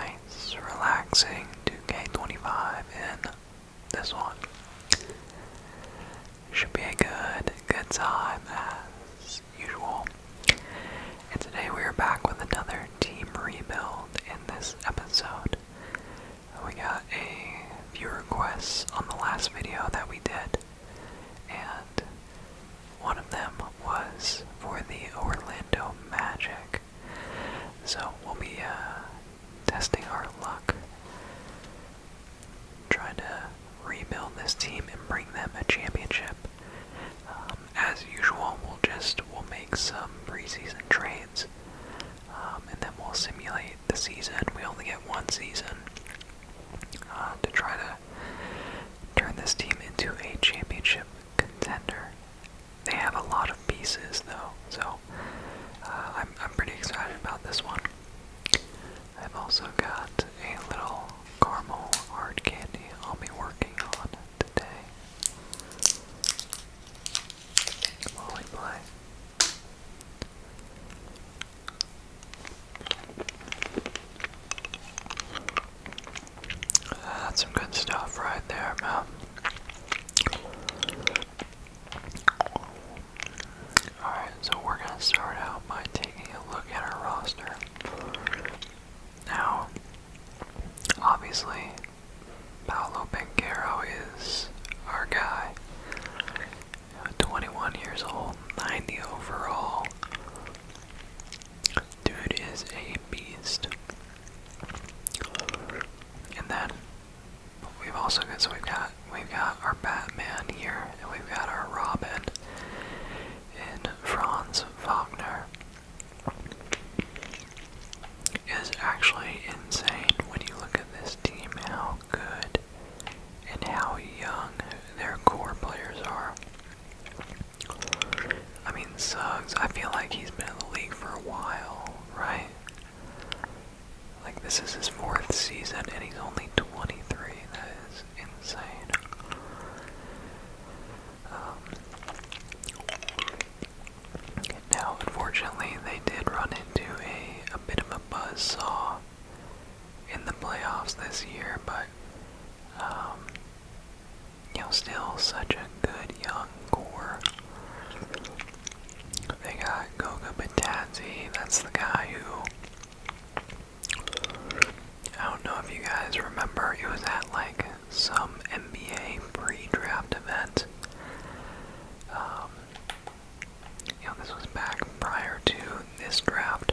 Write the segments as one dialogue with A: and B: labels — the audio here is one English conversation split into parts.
A: nice, relaxing 2K25 in this one. Should be a good time as usual. And today we are back with another team rebuild in this episode. We got a few requests on the last video that we did, and one of them was for the Orlando Magic. So we'll be testing our luck, trying to rebuild this team and bring them a championship. As usual, we'll make some preseason trades, and then we'll simulate the season. We only get one season to try to turn this team into a championship contender. They have a lot of pieces, though, so I'm pretty excited about this one. I've also got a little caramel hard candy I'll be working on today while we play. That's some good stuff right there, man. Alright, so we're going to start out by taking a look at our roster. Now, obviously, Paolo Banchero is our guy. 21 years old, 90 overall. Dude is a beast. And then we've also got we've got our Batman here, and we've got our Robin in Franz Wagner. It is actually insane when you look at this team, how good and how young their core players are. I mean, Suggs, I feel like he's been in the league for a while, right? Like, this is his 4th season, and he's only 23. That is insane. Now, unfortunately, they did run into a bit of a buzzsaw in the playoffs this year, but, still such a good young core. They got Goga Batadze, that's the guy who, I don't know if you guys remember, it was at like some NBA pre-draft event. This was back prior to this draft.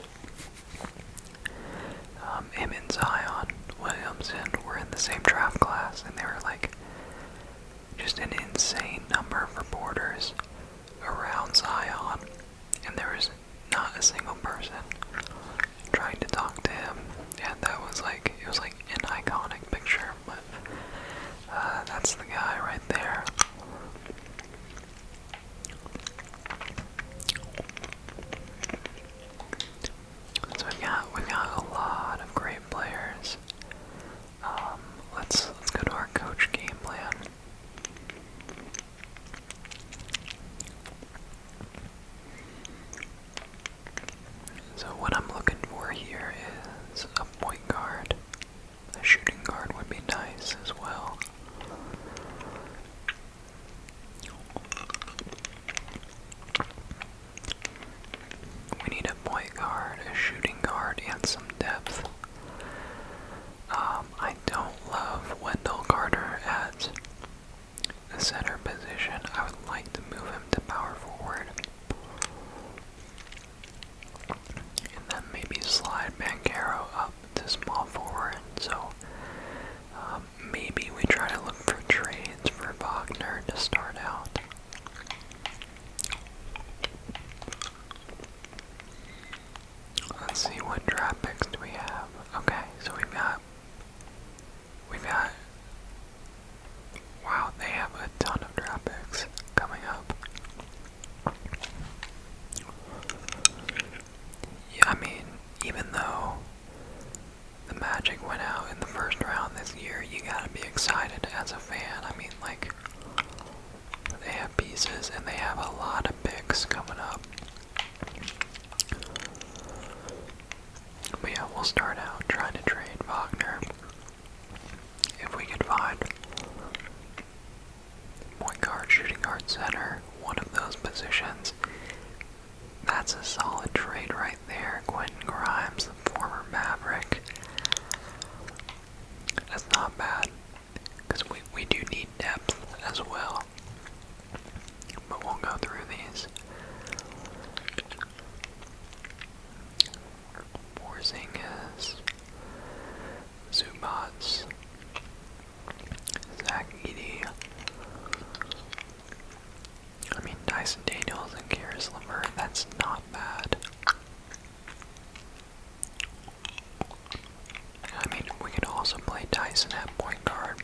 A: Him and Zion Williamson were in the same draft class, and they were like just an insane number of reporters around Zion, and there was not a single person trying to talk to him, and that was like, it was like an iconic picture, but that's the guy right there. So we've got a lot of great players. Let's go to our coach game plan. So what I'm looking for here is a point guard. A shooting guard would be nice as well. We need a point guard, a shooting guard, and some depth. I don't love Wendell Carter at the center position. I would like to move him to power forward. And then maybe slide Banchero up to small forward. So maybe we try to look for trades for Wagner to start out. Let's see, what draft picks do we have? Okay, so we've got, wow, they have a ton of draft picks coming up. Yeah, I mean, even though the Magic went out in the first round this year, you gotta be excited as a fan. I mean, like, they have pieces and they have a lot of picks coming up. But yeah, we'll start out trying to trade Wagner. not bad. Because we do need depth as well. But we'll go through these. Porzingis, Zubats, Zach Edey. I mean, Dyson Daniels and Karis LeVert, that's not bad. I mean, we could also play Tyson at point guard.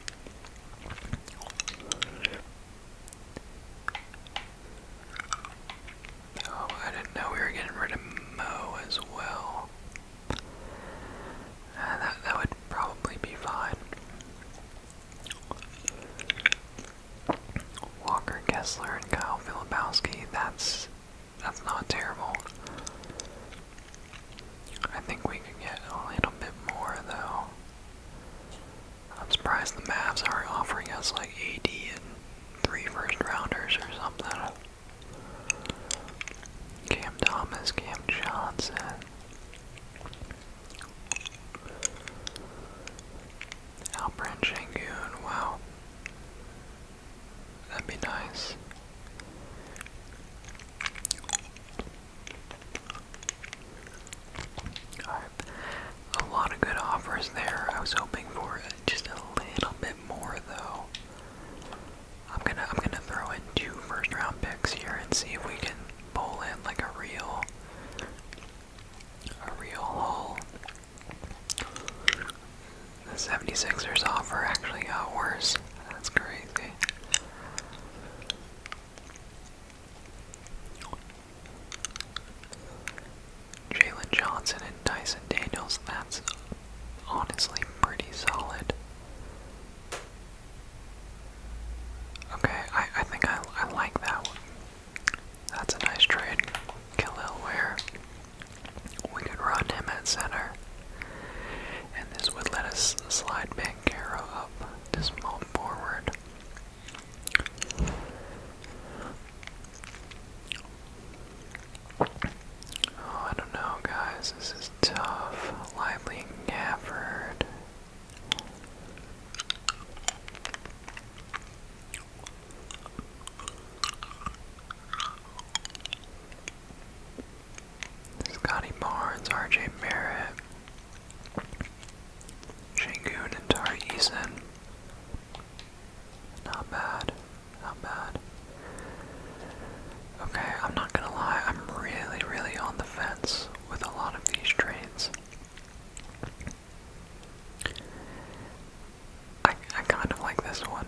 A: Oh, I didn't know we were getting rid of Mo as well. That would probably be fine. Walker Kessler and Kyle Filipowski, that's not terrible. I think we could get a little bit more though. I'm surprised the Mavs aren't offering us like AD and 3 first rounders or something. Cam Thomas, Cam Johnson. Alperen Şengün, wow. That'd be nice. Alright. A lot of good offers there. I was hoping for just a little bit more though. I'm gonna throw in 2 first round picks here and see if we can pull in like a real haul. The 76ers offer actually got worse. That's crazy. Jalen Johnson and Dyson Daniels, that's honestly pretty solid. Okay, I think I like that one. That's a nice trade. Khalil Ware. We could run him at center. And this would let us slide Banchero up to small forward. Oh, I don't know, guys. This is tough. Lively and Gafford. Scotty Barnes, RJ Barrett. Şengün and Tari Eason. Not bad. Not bad. Okay, I'm not gonna lie, I'm really on the fence with a lot of these trades. I kind of like this one.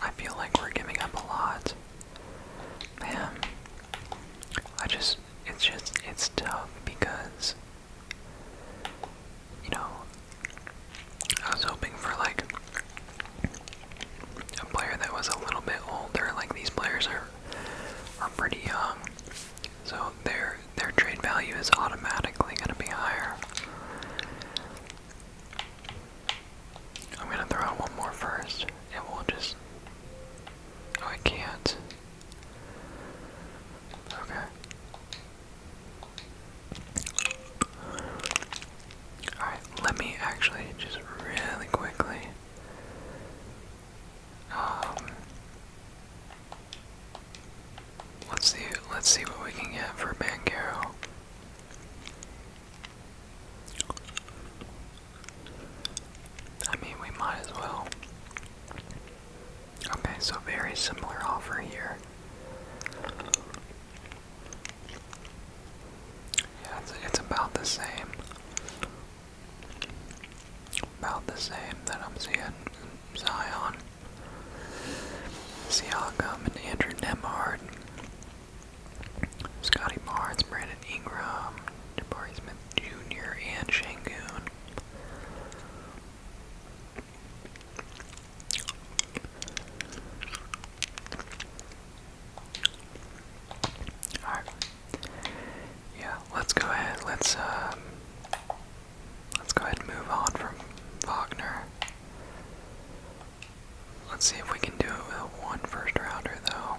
A: I feel like we're giving up a lot. Man, it's tough because, you know, I was hoping for like a player that was a little bit older. Like these players are pretty young, so their trade value is automatically going to be higher. I'm going to throw out one more first, and we'll just... Oh, I can't. Okay. Alright, let me actually just really quickly... Let's see what we can get for Banchero. I mean, we might as well. Okay, so very similar offer here. Yeah, it's about the same. About the same that I'm seeing Zion, Siakam, and Andrew Nemhard. Scotty Barnes, Brandon Ingram, Jabari Smith Jr., and Şengün. Alright. Yeah, let's go ahead. Let's go ahead and move on from Wagner. Let's see if we can do it with one first rounder though.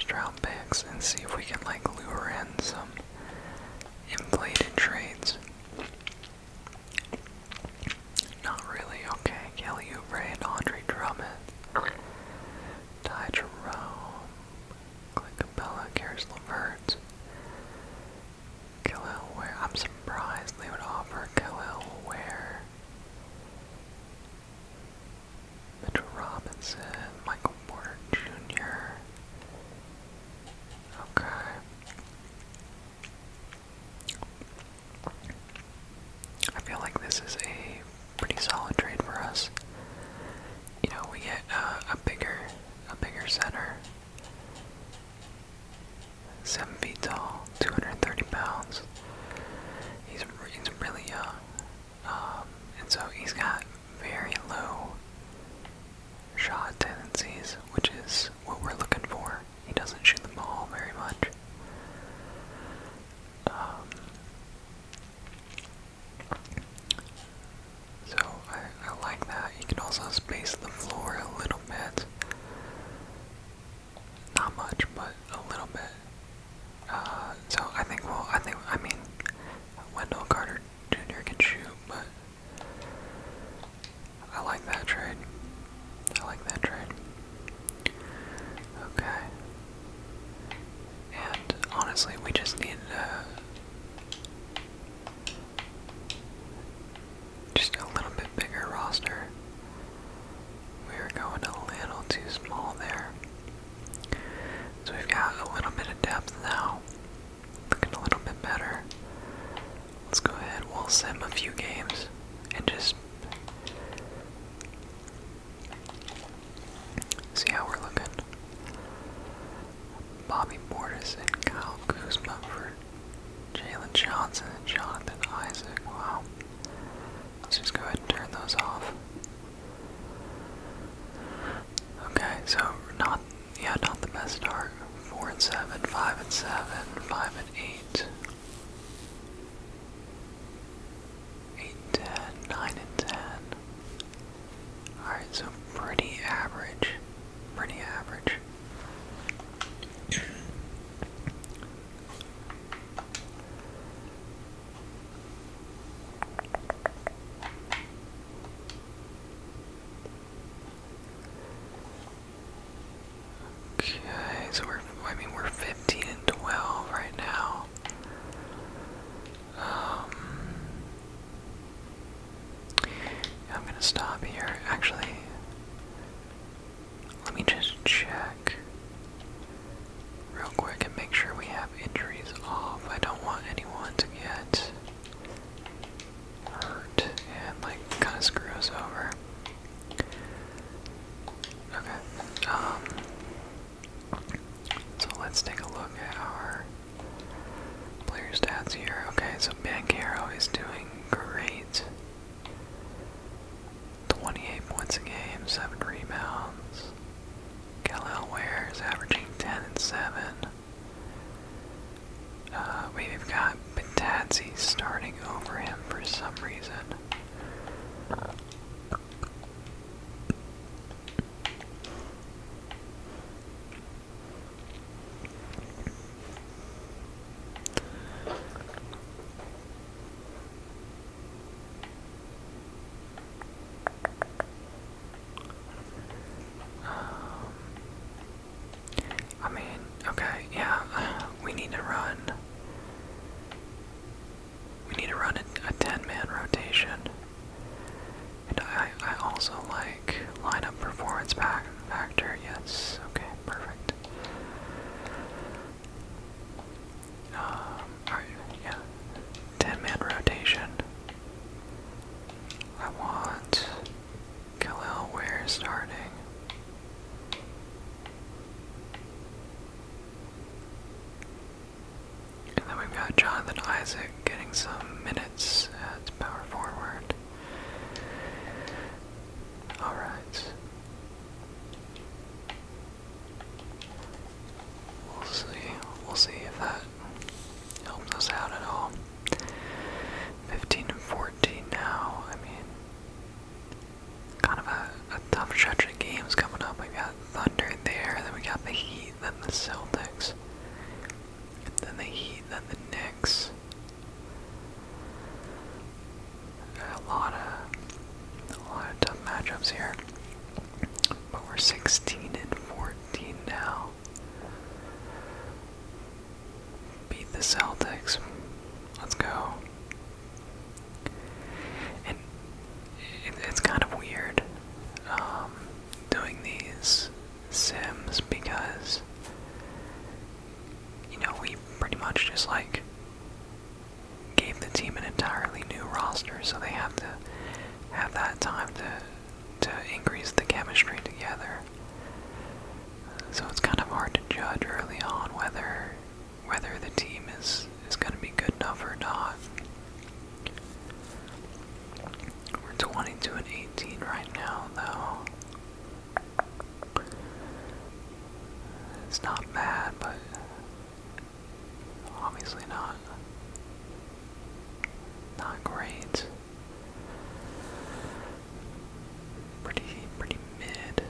A: first round picks and see if we can like lure in some inflated trades. Not really. Okay, Kelly Oubre and Andre Drummond. Ty Jerome. Clint Capella, Karis LeVert. Khalil Ware. I'm surprised they would offer Khalil Ware. Mitchell Robinson. Michael Porter Jr. Okay. I feel like this is a pretty solid trade for us. You know, we get a bigger center. 7 feet tall, 230 pounds. He's really young. And so he's got very low shot tendencies, which is what we're looking for. He doesn't shoot the ball very much. So I like that. He can also space the floor a little bit. Not much, but a little bit. So I mean, Wendell Carter Jr. can shoot, but I like that trade. I like that trade. Okay. And honestly, we just need just a little bit bigger roster. We were going a little too small there. So we've got a little bit of depth now. Looking a little bit better. Let's go ahead, we'll sim a few games and just see how we're looking. Bobby Portis and Kyle Kuzma for Jalen Johnson and Jonathan Isaac. Wow. Let's just go ahead and turn those off. Okay, so not the best start. 4 and 7, 5 and 7, 5 and 8. 8 and 10, 9 and 10. Alright, so pretty average. Pretty average. Okay, so we're 15 and 12 right now. I'm gonna stop here. Actually, let me just check real quick and make sure we have injuries off. I don't want anyone to get hurt and like kind of screw us over. Okay. So let's take a look at our player stats here. Okay, so Banchero is doing great. 28 points a game, 7 rebounds. Khalil Ware is averaging 10 and 7. We've got Bentadze starting over him for some reason. I mean, okay, yeah, we need to run a 10-man rotation. And I also like lineup performance factor, yes, okay, perfect. Alright, yeah, 10-man rotation. I want Khalil Ware starting. And then we've got Jonathan Isaac getting some minutes at power forward. Alright. We'll see if that helps us out at all. 15 and 14 now. I mean, kind of a tough stretch of games coming up. We got Thunder there, then we got the Heat, then then the Celtics, then the Heat, then the Knicks. A lot of tough matchups here. But we're 16-14 now. Beat the Celtics. Let's go. And it's kind of weird doing these sims because, you know, we pretty much just like gave the team an entirely new roster, so they have to have that time to increase the chemistry together. So it's kind of hard to judge early on whether the team is going to be good enough or not. We're 22-18 right now, though. It's not bad, but obviously not great. Pretty mid.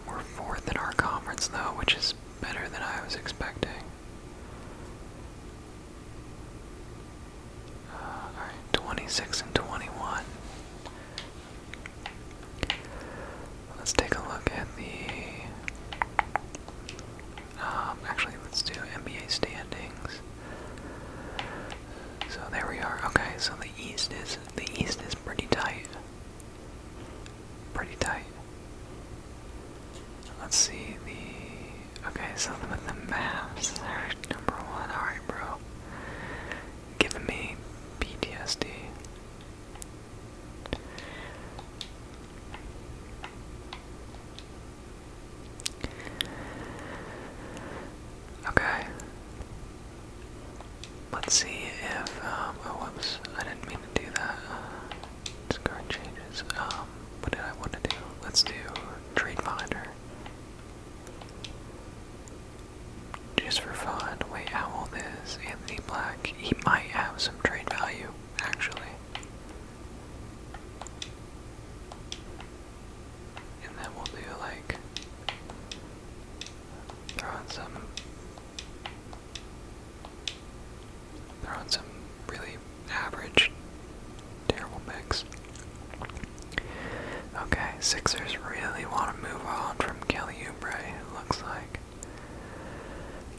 A: We're fourth in our conference though, which is better than I was expecting. Alright, 26-21. Let's take a look at the actually let's do NBA standings. So there we are. Okay, so the East is pretty tight. Pretty tight. Let's see okay, so with the Mavs, they're number 1. Alright, bro. Giving me PTSD. Okay. Let's see if, oh whoops, I didn't mean to do that. Discard changes. What did I want to do? Let's do Trade Finder. Just for fun. Wait, how old is Anthony Black? He might have some trade value, actually. And then we'll do like throwing some really average, terrible picks. Okay, Sixers really want to move on from Kelly Oubre, it looks like.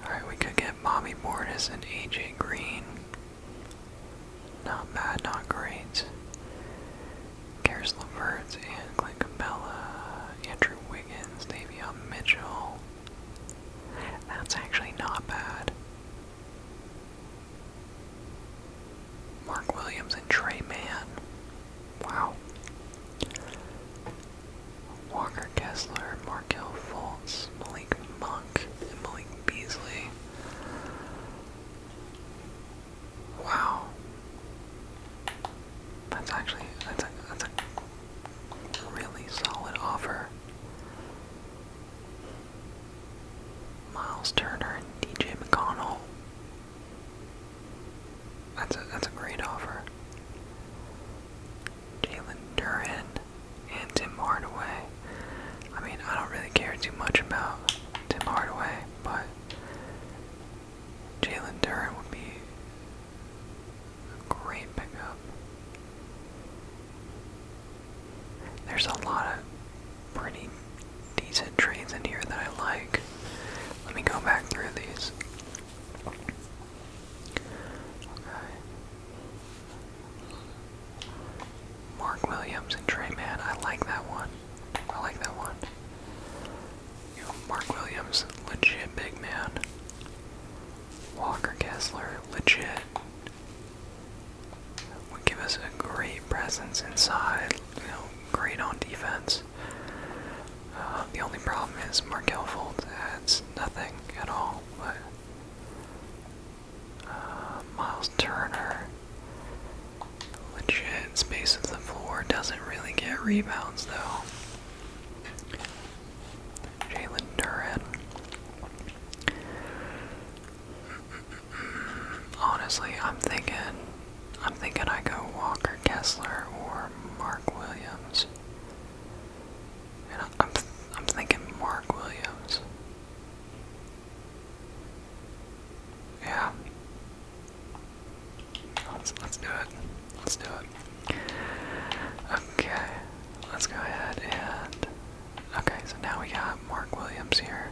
A: Alright, we could get Bobby Portis and AJ Green. Not bad, not great. Karis LeVert and Clint Capella, Andrew Wiggins, Davion Mitchell. That's actually not bad. Mark Williams and Trey Mann. Wow. Walker Kessler, Markelle Fultz, Malik Monk, and Malik Beasley. Wow. That's a really solid offer. Miles Turner and DJ McConnell. That's a great offer. Jalen Duren and Tim Hardaway. I mean, I don't really care too much about Tim Hardaway, but Jalen Duren would be a great pickup. There's a lot of pretty decent trades in here that I like. Let me go back through these. Okay. Mark Williams and Trey Mann. I like that one. I like that one. You know, Mark Williams, legit big man. Walker Kessler, legit. Would give us a great presence inside. You know, great on defense. The only problem is Markelle Fultz adds nothing at all. But Miles Turner, legit space of the floor, doesn't really get rebounds though. Jalen Duren. Honestly, I'm thinking I go Walker Kessler or Mark Williams. And I'm thinking Mark Williams. let's do it. Okay, let's go ahead and... Okay, so now we got Mark Williams here.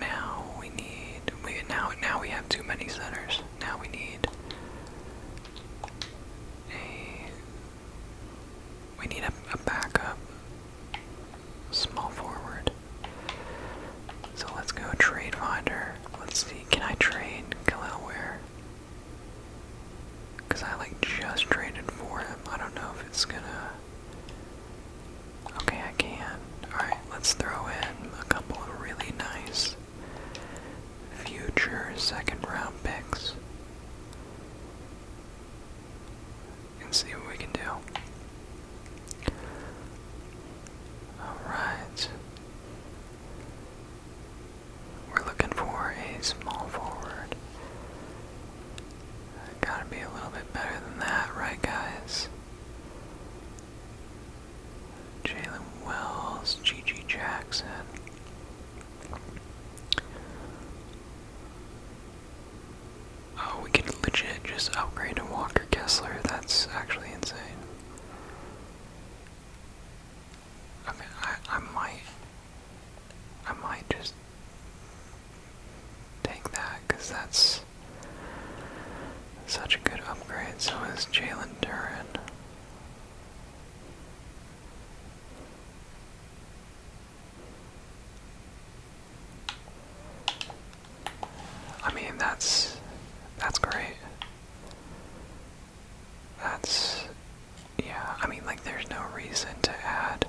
A: Now we need... Now we have too many centers. Now we need a backup small forward. So let's go trade finder. Let's see, can I trade Khalil Ware? Because I just traded for him. I don't know if it's gonna... Okay, I can. Alright, let's throw in a couple of really nice future second round picks and see what we can do. Alright. We're looking for a small forward. Gotta be a little bit better than that, right guys? Jalen Wells, G.G. Jackson. Oh, we can legit just upgrade to Walker Kessler. That's actually insane. Okay, I might just take that because that's such a good upgrade. So is Jalen Duran. I mean, that's great. Yeah, I mean, there's no reason to add,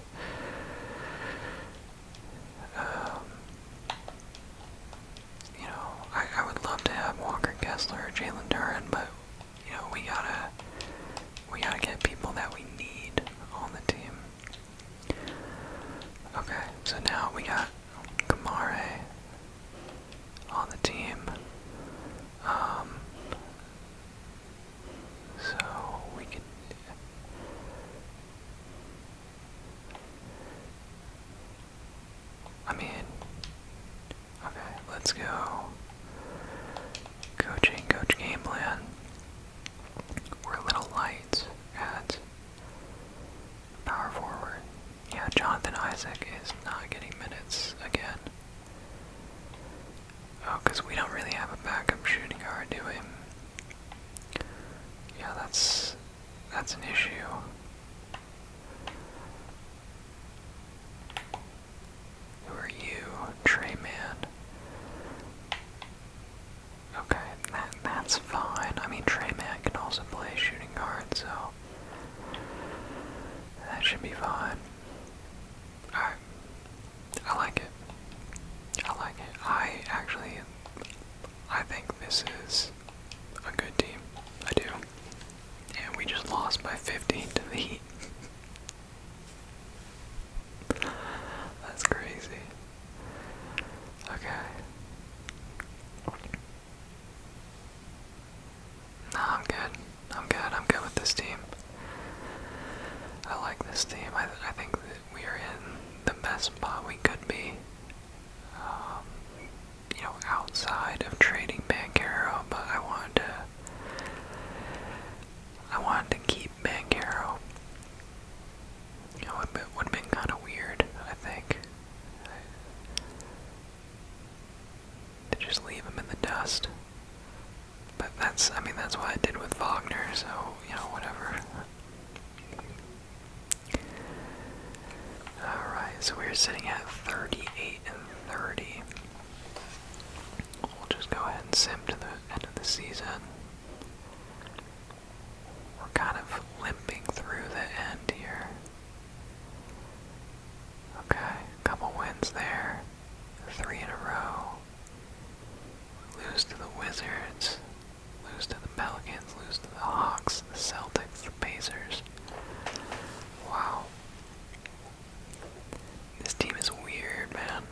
A: I would love to have Walker Kessler or Jalen Duran, but, we gotta get people that we need on the team. Okay, so now we got Kamare on the team. So we can... I mean... Okay, let's go. Coach game plan. We're a little light at power forward. Yeah, Jonathan Isaac is not getting minutes again. Oh, because we don't really have a backup shooting guard, do we? Yeah, that's an issue. Who are you? Trey Man. Okay, that's fine. I mean, Trey Man can also play shooting guard, so that should be fine. Alright. I like it. I think this is a good team. I do. And we just lost by 15 to the Heat. That's crazy. Okay. No, I'm good. I'm good with this team. I like this team. I think that we are in the best spot we could be. Outside of trading Banchero, but I wanted to keep Banchero. It would have been kind of weird, I think, to just leave him in the dust. But that's what I did with Wagner, so, whatever. Alright, so we're sitting at 38 and 30. We'll just go ahead and sim to the end of the season. We're kind of limping through the end here. Okay, couple wins there. 3 in a row. Lose to the Wizards. Lose to the Pelicans. Lose to the Hawks, the Celtics, the Pacers. Wow. This team is weird, man.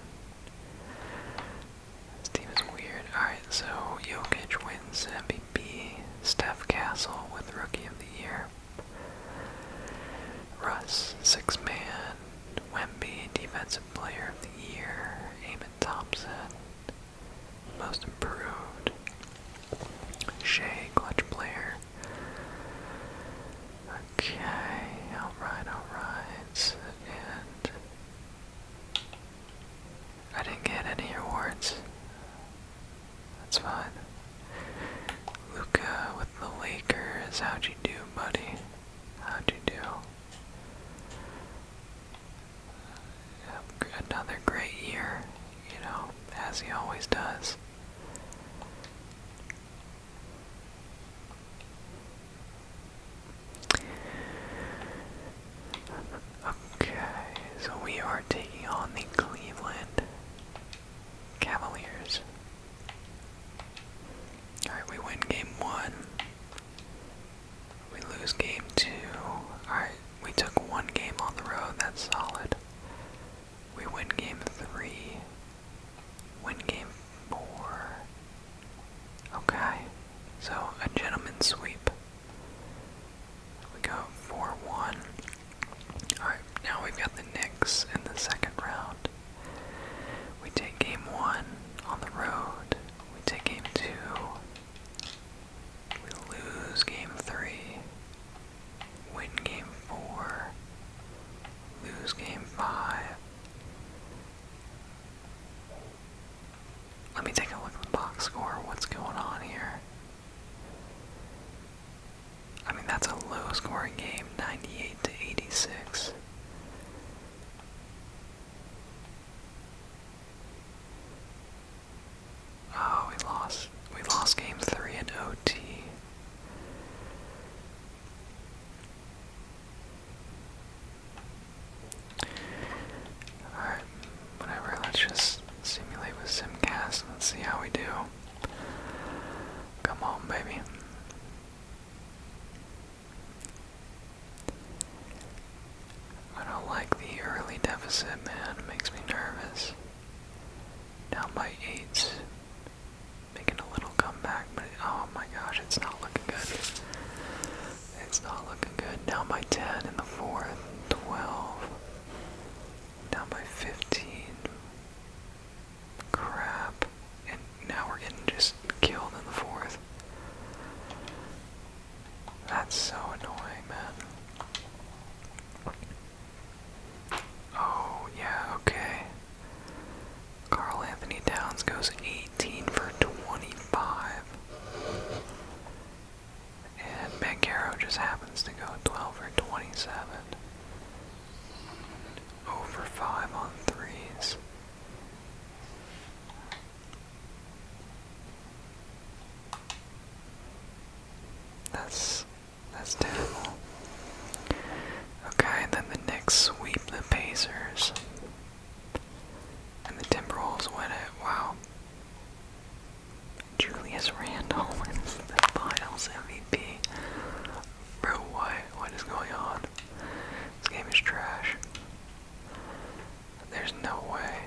A: This team is weird. Alright, so Jokic wins MVP. Steph Castle with Rookie of the Year. Russ, 6-man. Wemby, Defensive Player of the Year. Eamon Thompson, Most Improved. Shea, clutch player. Okay, alright. And I didn't get any rewards. That's fine. Luka with the Lakers. How'd you do, buddy? How'd you do? Another great year, you know, as he always does. Okay, so we are taking on the Cleveland Cavaliers. Alright, we win game 1. We lose game 2. Alright, we took 1 game on the road, that's solid. We win game 3. Win game 4. Okay, so a gentleman's sweep. We go 4-1. Alright, now we've got the Knicks in the second round. We take game 1 on the road. We take game 2. We lose game 3. Win game 4. Lose game 5. Let me take a look at the box score. What's going on here? I mean, that's a low scoring game, 98-86. Oh, we lost. We lost game 3 in OT. Alright, whatever, let's just simulate with Simcast. Let's see how we do. Come on, baby. I don't like the early deficit, man. It makes me nervous. Down by 8. Making a little comeback, but oh my gosh, it's not looking good. It's not looking good. Down by 10 in the 4th. 12. Down by 15. Crap. And now we're getting just killed in the 4th. That's so annoying, man. Oh, yeah, okay. Karl Anthony Towns goes 18 for 25. And Banchero just happens to go 12 for 27. 0 for 5 on threes. That's terrible. Okay, then the Knicks sweep the Pacers. And the Timberwolves win it. Wow. Julius Randle wins the Finals MVP. Bro, what is going on? This game is trash. There's no way.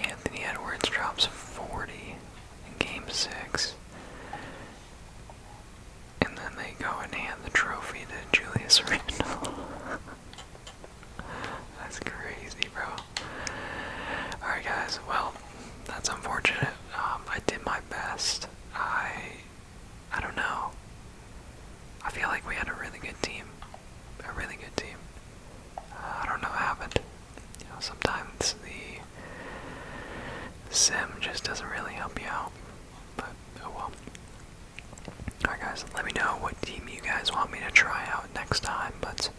A: Anthony Edwards drops 40 in game 6. And then they go and hand the trophy to Julius Randle. That's crazy, bro. Alright guys, well, that's unfortunate. I did my best. I don't know. I feel like we had a really good team. A really good team. I don't know what happened. You know, sometimes the sim just doesn't really help you out. But, oh well. Alright guys, let me know what team you guys want me to try out next time. But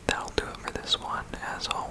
A: that'll do it for this one. As always,